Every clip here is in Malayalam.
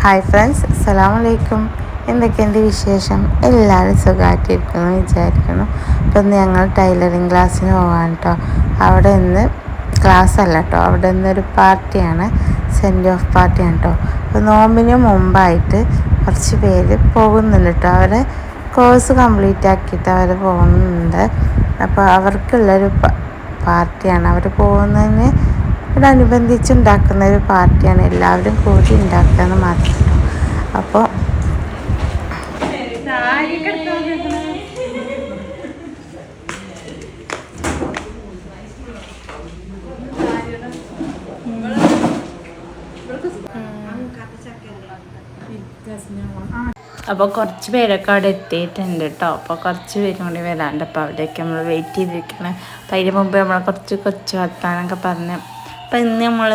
ഹായ് ഫ്രണ്ട്സ്, അസ്സലാമു അലൈക്കും. എന്തൊക്കെയുണ്ട് വിശേഷം? എല്ലാവരും സുഖമായിട്ടിരിക്കുന്നു വിചാരിക്കുന്നു. അപ്പം ഞങ്ങൾ ടൈലറിങ് ക്ലാസ്സിന് പോകാൻ കേട്ടോ. അവിടെ നിന്ന് ക്ലാസ് അല്ല കേട്ടോ, അവിടെ നിന്നൊരു പാർട്ടിയാണ്, സെൻഡ് ഓഫ് പാർട്ടിയാണ് കേട്ടോ. അപ്പോൾ നോമ്പിന് മുമ്പായിട്ട് കുറച്ച് പേര് പോകുന്നുണ്ട് കേട്ടോ. അവരെ കോഴ്സ് കംപ്ലീറ്റ് ആക്കിയിട്ട് അവർ പോകുന്നുണ്ട്. അപ്പോൾ അവർക്കുള്ളൊരു പാർട്ടിയാണ്. അവർ പോകുന്നതിന് ഇതിനനുബന്ധിച്ച് ഉണ്ടാക്കുന്ന ഒരു പാർട്ടിയാണ്. എല്ലാവരും കൂടി ഉണ്ടാക്കുകയെന്ന് മാത്രം. അപ്പോൾ കുറച്ച് പേരൊക്കെ അവിടെ എത്തിയിട്ടുണ്ട് കേട്ടോ. അപ്പോൾ കുറച്ച് പേരും കൂടി വരാണ്ട്. അപ്പോൾ അവിടേക്ക് നമ്മൾ വെയിറ്റ് ചെയ്തിരിക്കണം. അപ്പം അതിന് മുമ്പ് നമ്മൾ കുറച്ച് കൊച്ചു വർത്താനൊക്കെ പറഞ്ഞ് അപ്പം ഇന്ന് നമ്മൾ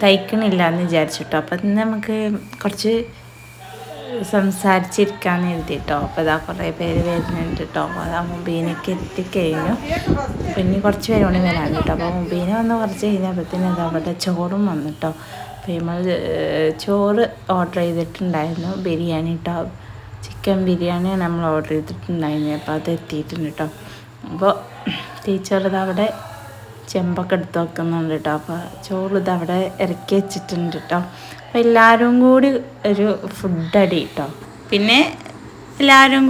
തയ്ക്കണില്ല എന്ന് വിചാരിച്ചിട്ടോ. അപ്പം ഇന്ന് നമുക്ക് കുറച്ച് സംസാരിച്ചിരിക്കാമെന്ന് എഴുതിയിട്ടോ. അപ്പോൾ ഇതാ കുറേ പേര് വരുന്നുണ്ട് കേട്ടോ. അത് ആ മുബീനൊക്കെ എത്തിക്കഴിഞ്ഞു. പിന്നെ കുറച്ച് പേര് കൂടി വരാണ്ട് കേട്ടോ. അപ്പോൾ മുബീന വന്ന് കുറച്ച് കഴിഞ്ഞപ്പോഴത്തേന് അത് അവിടെ ചോറും വന്നു കേട്ടോ. അപ്പോൾ നമ്മൾ ചോറ് ഓർഡർ ചെയ്തിട്ടുണ്ടായിരുന്നു, ബിരിയാണി കേട്ടോ. ചിക്കൻ ബിരിയാണിയാണ് നമ്മൾ ഓർഡർ ചെയ്തിട്ടുണ്ടായിരുന്നത്. അപ്പോൾ അത് എത്തിയിട്ടുണ്ട് കേട്ടോ. അപ്പോൾ ടീച്ചർ ഇതവിടെ ചെമ്പൊക്കെ എടുത്ത് വെക്കുന്നുണ്ട് കേട്ടോ. അപ്പോൾ ചോറ് ഇതവിടെ ഇറക്കി വെച്ചിട്ടുണ്ട് കേട്ടോ. അപ്പോൾ എല്ലാവരും കൂടി ഒരു ഫുഡടി കേട്ടോ. പിന്നെ എല്ലാവരും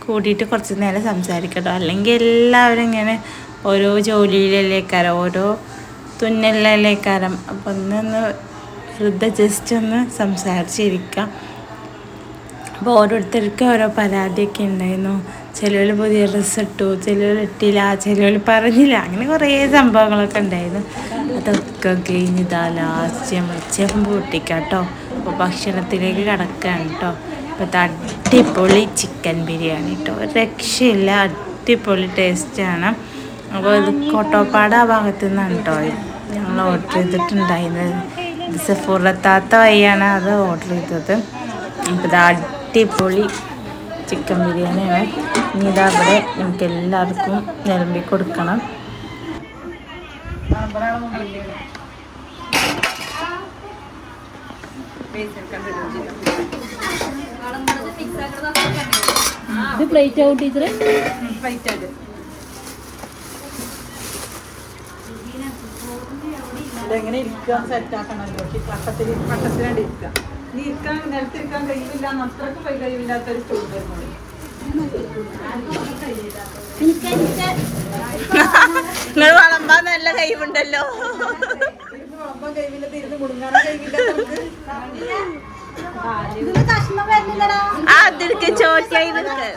കൂടിയിട്ട് കുറച്ച് നേരം സംസാരിക്കട്ടോ. അല്ലെങ്കിൽ എല്ലാവരും ഇങ്ങനെ ഓരോ ജോലിയിലേക്കാരം, ഓരോ തുന്നലിലേക്കാരം. അപ്പോൾ ഒന്ന് വെറുതെ ജസ്റ്റ് ഒന്ന് സംസാരിച്ചിരിക്കാം. അപ്പോൾ ഓരോരുത്തർക്കും ഓരോ പരാതിയൊക്കെ ഉണ്ടായിരുന്നു. ചിലർ പുതിയ ഡ്രസ്സ് ഇട്ടു, ചിലർ ഇട്ടില്ല, ചിലർ പറഞ്ഞില്ല, അങ്ങനെ കുറേ സംഭവങ്ങളൊക്കെ ഉണ്ടായിരുന്നു. അതൊക്കെ കഴിഞ്ഞിതാ ലാസ്റ്റ് നമ്മൾ ചെമ്പ് പൊട്ടിക്കാം കേട്ടോ. അപ്പോൾ ഭക്ഷണത്തിലേക്ക് കിടക്കുകയാണ് കേട്ടോ. അപ്പോൾ അടിപൊളി ചിക്കൻ ബിരിയാണി കേട്ടോ, ഒരു രക്ഷയില്ല, അടിപൊളി ടേസ്റ്റാണ്. അപ്പോൾ ഇത് കോട്ടോപ്പാട് ആ ഭാഗത്തു നിന്നാണ് കേട്ടോ ഞങ്ങൾ ഓർഡർ ചെയ്തിട്ടുണ്ടായിരുന്നത്. ഇത് സെഫൂറത്താത്ത വഴിയാണ് അത് ഓർഡർ ചെയ്തത്. അപ്പോൾ ഇത് അടിപൊളി ചിക്കൻ ബിരിയാണിയാണ്. ഇനി ഇതാ അവിടെ നമുക്ക് എല്ലാവർക്കും നിരമ്പി കൊടുക്കണം. ഇത് പ്ലേറ്റ് ആവും ടീച്ചറെ, പ്ലേറ്റ് ആയിട്ട് ഇതെങ്ങനെ ഇരിക്കുക സെറ്റ് ആക്കണമല്ലോ. പട്ടത്തിലാണ്ട് ഇരിക്കുക. നീ ഇരിക്കാൻ നിലത്തിരിക്കാൻ കഴിയില്ല, അത്രക്ക് കഴിവില്ലാത്തൊരു സ്റ്റൂൾ വരുന്നത്. നിങ്ങൾ വളമ്പാൻ നല്ല കഴിവുണ്ടല്ലോ. വളമ്പാൻ കഴിവില്ല, തിരിഞ്ഞ് മുടുങ്ങാനും കഴിവില്ല. അതിലേക്ക് ചോറ്റയിലെടുക്ക്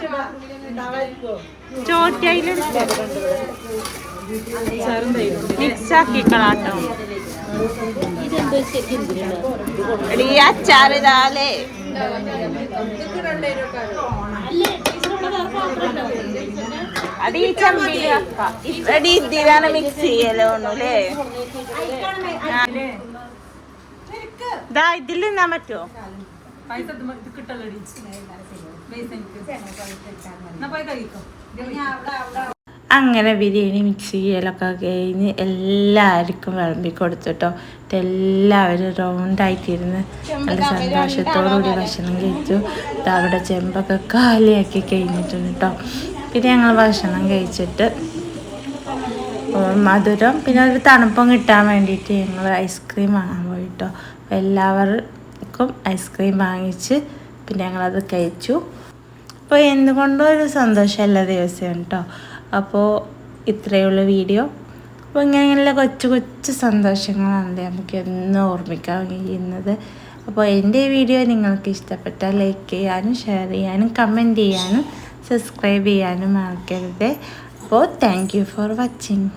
മിക്സ് ആക്കിക്കളാട്ടോ. അച്ചാറിതാലേ അത് ഈ ചമ്പില് ഇവിടെ ഇതിലാണ് മിക്സ് ചെയ്യലോന്നല്ലേ. ഇതാ ഇതിൽ നിന്നാൻ പറ്റുമോ? അങ്ങനെ ബിരിയാണി മിക്സ് ചെയ്യലൊക്കെ കഴിഞ്ഞ് എല്ലാവർക്കും വിളമ്പി കൊടുത്തിട്ടോ. എല്ലാവരും റൗണ്ടായിട്ടിരുന്ന് നല്ല സന്തോഷത്തോടുകൂടി ഭക്ഷണം കഴിച്ചു. അവിടെ ചെമ്പൊക്കെ കാലിയാക്കി കഴിഞ്ഞിട്ടുണ്ട് കേട്ടോ. പിന്നെ ഞങ്ങൾ ഭക്ഷണം കഴിച്ചിട്ട് മധുരം പിന്നെ ഒരു തണുപ്പം കിട്ടാൻ വേണ്ടിയിട്ട് ഞങ്ങൾ ഐസ്ക്രീം വാങ്ങാൻ പോയിട്ടോ. എല്ലാവർക്കും ഐസ്ക്രീം വാങ്ങിച്ച് പിന്നെ ഞങ്ങളത് കഴിച്ചു. അപ്പോൾ എന്തുകൊണ്ടും ഒരു സന്തോഷമുള്ള ദിവസമാണ് കേട്ടോ. അപ്പോൾ ഇത്രയുള്ള വീഡിയോ. അപ്പോൾ ഇങ്ങനെയുള്ള കൊച്ചു കൊച്ചു സന്തോഷങ്ങളാണല്ലേ നമുക്ക് എന്നും ഓർമ്മിക്കാൻ കഴിയുന്നത്. അപ്പോൾ എൻ്റെ വീഡിയോ നിങ്ങൾക്ക് ഇഷ്ടപ്പെട്ടാൽ ലൈക്ക് ചെയ്യാനും ഷെയർ ചെയ്യാനും കമൻറ്റ് ചെയ്യാനും സബ്സ്ക്രൈബ് ചെയ്യാനും മറക്കരുത്. അപ്പോൾ താങ്ക് യു ഫോർ വാച്ചിങ്.